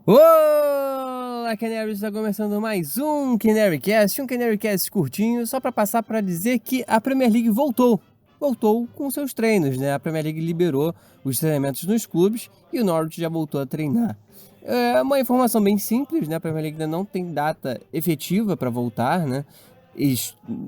Olá, Canaries! Está começando mais um Canarycast curtinho, só para passar para dizer que a Premier League voltou com seus treinos, né? A Premier League liberou os treinamentos nos clubes e o Norwich já voltou a treinar. É uma informação bem simples, né? A Premier League ainda não tem data efetiva para voltar, né?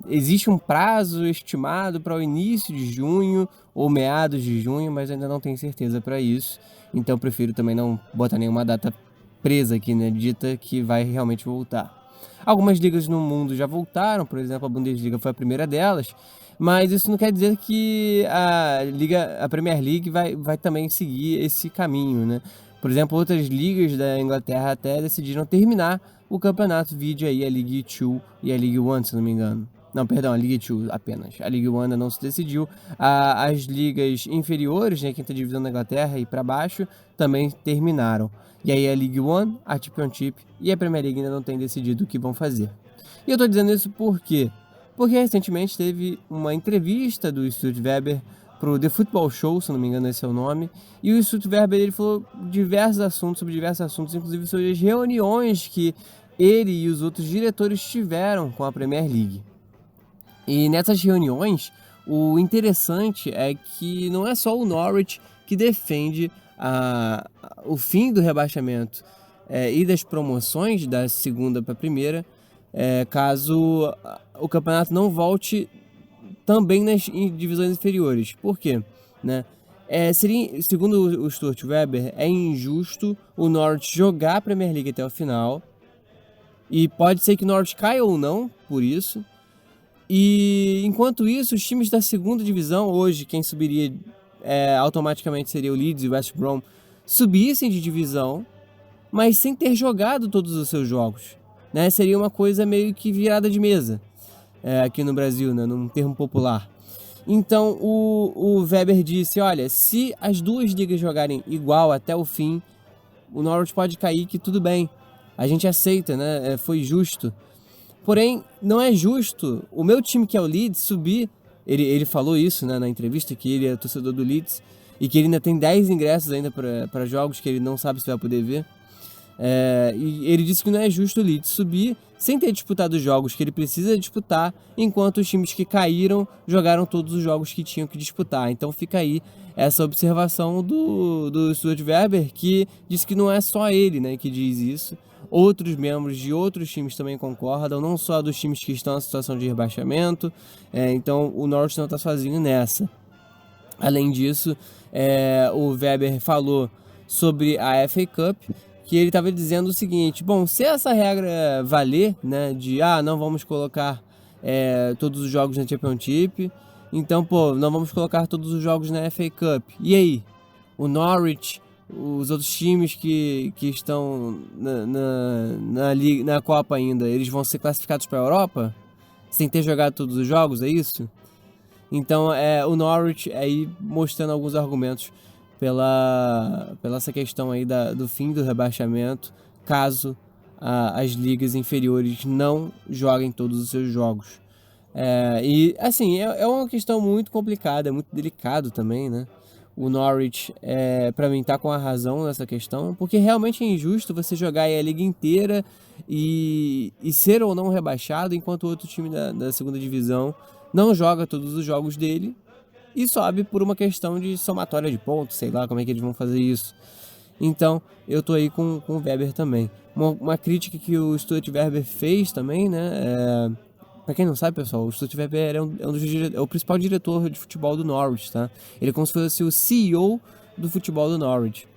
Existe um prazo estimado para o início de junho ou meados de junho, mas ainda não tenho certeza para isso. Então prefiro também não botar nenhuma data presa aqui, né, dita que vai realmente voltar. Algumas ligas no mundo já voltaram, por exemplo, a Bundesliga foi a primeira delas, mas isso não quer dizer que a Premier League vai também seguir esse caminho, né? Por exemplo, outras ligas da Inglaterra até decidiram terminar o campeonato, vide aí a League 2 e a League 1, se não me engano. Não, perdão, a League 2 apenas. A League 1 ainda não se decidiu. As ligas inferiores, né, quinta divisão da Inglaterra e para baixo, também terminaram. E aí a League 1, a Championship e a Premier League ainda não têm decidido o que vão fazer. E eu tô dizendo isso por quê? Porque recentemente teve uma entrevista do Stuart Weber pro The Football Show, se não me engano esse é o nome, e o Stuart Weber ele falou sobre diversos assuntos, inclusive sobre as reuniões que ele e os outros diretores tiveram com a Premier League. E nessas reuniões, o interessante é que não é só o Norwich que defende o fim do rebaixamento e das promoções da segunda para a primeira, caso o campeonato não volte também nas divisões inferiores. Por quê? Né? Segundo o Stuart Weber, é injusto o Norwich jogar a Premier League até o final, e pode ser que o Norwich caia ou não por isso. E enquanto isso, os times da segunda divisão, hoje quem subiria automaticamente seria o Leeds e o West Brom, subissem de divisão, mas sem ter jogado todos os seus jogos. Né? Seria uma coisa meio que virada de mesa aqui no Brasil, né? Num termo popular. Então o Weber disse, olha, se as duas ligas jogarem igual até o fim, o Norwich pode cair, que tudo bem, a gente aceita, né? Foi justo. Porém, não é justo o meu time, que é o Leeds, subir. Ele falou isso, né, na entrevista, que ele é torcedor do Leeds e que ele ainda tem 10 ingressos ainda para jogos que ele não sabe se vai poder ver. E ele disse que não é justo o Leeds subir sem ter disputado os jogos que ele precisa disputar, enquanto os times que caíram jogaram todos os jogos que tinham que disputar. Então fica aí essa observação do Stuart Weber, que disse que não é só ele, né, que diz isso. Outros membros de outros times também concordam, não só dos times que estão em situação de rebaixamento. Então o Norwich não está sozinho nessa. Além disso, o Weber falou sobre a FA Cup, que ele estava dizendo o seguinte: bom, se essa regra valer, né, de não vamos colocar todos os jogos na Championship, então, não vamos colocar todos os jogos na FA Cup. E aí? O Norwich, os outros times que estão na Copa ainda, eles vão ser classificados para a Europa? Sem ter jogado todos os jogos, é isso? Então, o Norwich aí mostrando alguns argumentos pela essa questão aí do fim do rebaixamento, caso as ligas inferiores não joguem todos os seus jogos. E assim, é uma questão muito complicada, é muito delicado também, né? O Norwich, para mim, tá com a razão nessa questão, porque realmente é injusto você jogar aí a liga inteira e ser ou não rebaixado, enquanto o outro time da segunda divisão não joga todos os jogos dele e sobe por uma questão de somatória de pontos, sei lá como é que eles vão fazer isso. Então, eu tô aí com o Weber também. Uma crítica que o Stuart Weber fez também, né? Pra quem não sabe, pessoal, o Stuart Weber é o principal diretor de futebol do Norwich, tá? Ele é como se fosse o CEO do futebol do Norwich.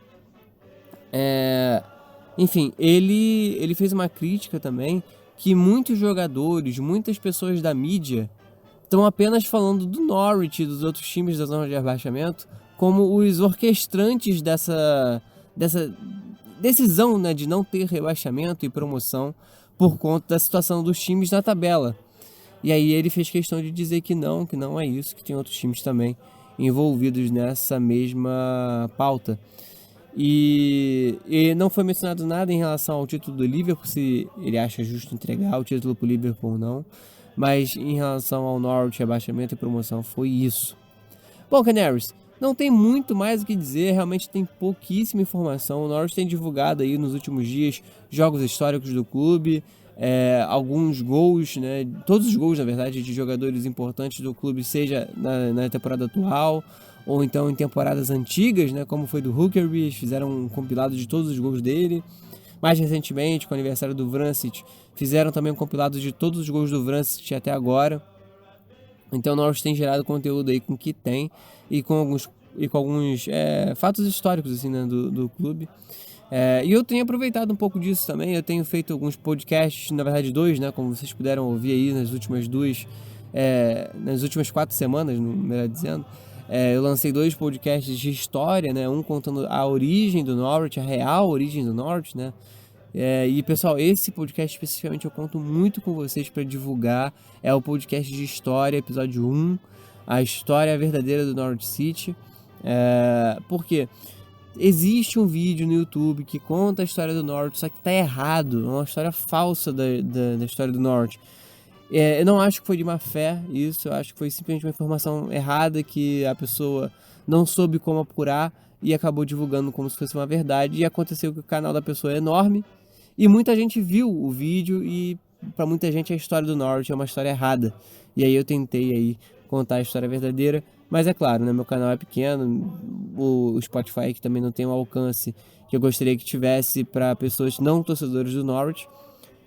Enfim, ele fez uma crítica também que muitos jogadores, muitas pessoas da mídia estão apenas falando do Norwich e dos outros times da zona de rebaixamento como os orquestrantes dessa decisão, né, de não ter rebaixamento e promoção por conta da situação dos times na tabela. E aí ele fez questão de dizer que não é isso, que tem outros times também envolvidos nessa mesma pauta. E não foi mencionado nada em relação ao título do Liverpool, se ele acha justo entregar o título para o Liverpool ou não. Mas em relação ao Norwich, rebaixamento e promoção, foi isso. Bom, Canaries, não tem muito mais o que dizer, realmente tem pouquíssima informação. O Norwich tem divulgado aí nos últimos dias jogos históricos do clube, alguns gols, né, todos os gols na verdade de jogadores importantes do clube, seja na temporada atual ou então em temporadas antigas, né, como foi do Huckerby. Eles fizeram um compilado de todos os gols dele. Mais recentemente, com o aniversário do Vrancic, fizeram também um compilado de todos os gols do Vrancic até agora. Então o Norwich tem gerado conteúdo aí com o que tem e com alguns fatos históricos assim, né, do clube. E eu tenho aproveitado um pouco disso também. Eu tenho feito alguns podcasts, na verdade 2, né, como vocês puderam ouvir aí nas últimas 4 semanas, melhor dizendo. Eu lancei 2 podcasts de história, né, um contando a origem do Norwich, a real origem do Norwich, né. E pessoal, esse podcast especificamente eu conto muito com vocês para divulgar. É o podcast de história, episódio 1, a história verdadeira do Norwich City. Porque existe um vídeo no YouTube que conta a história do Norwich, só que tá errado, é uma história falsa da história do Norwich. Eu não acho que foi de má fé isso, eu acho que foi simplesmente uma informação errada que a pessoa não soube como apurar e acabou divulgando como se fosse uma verdade. E aconteceu que o canal da pessoa é enorme e muita gente viu o vídeo e para muita gente a história do Norwich é uma história errada. E aí eu tentei aí contar a história verdadeira, mas é claro, né, meu canal é pequeno, o Spotify que também não tem um alcance que eu gostaria que tivesse para pessoas não torcedores do Norwich.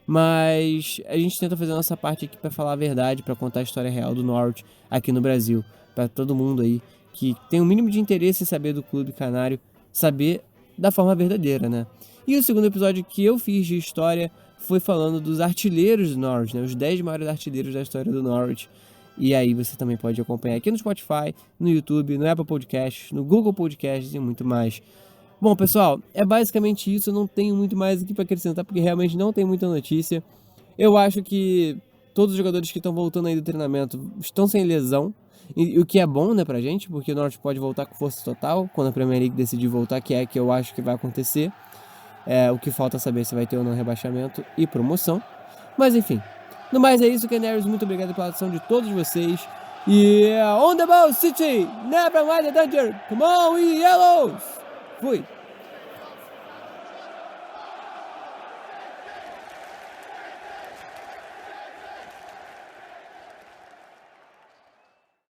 Mas a gente tenta fazer a nossa parte aqui para falar a verdade, para contar a história real do Norwich aqui no Brasil, para todo mundo aí que tem o mínimo de interesse em saber do clube canário, saber da forma verdadeira, né? E o segundo episódio que eu fiz de história foi falando dos artilheiros do Norwich, né? Os 10 maiores artilheiros da história do Norwich. E aí você também pode acompanhar aqui no Spotify, no YouTube, no Apple Podcasts, no Google Podcasts e muito mais. Bom, pessoal, é basicamente isso. Eu não tenho muito mais aqui para acrescentar, porque realmente não tem muita notícia. Eu acho que todos os jogadores que estão voltando aí do treinamento estão sem lesão, e o que é bom, né, pra gente, porque o Norwich pode voltar com força total quando a Premier League decidir voltar, que eu acho que vai acontecer. O que falta saber se vai ter ou não rebaixamento e promoção. Mas enfim, no mais é isso, Canaries. Muito obrigado pela atenção de todos vocês. E on the ball, City! Never mind the danger! Come on, we Yellows! Fui!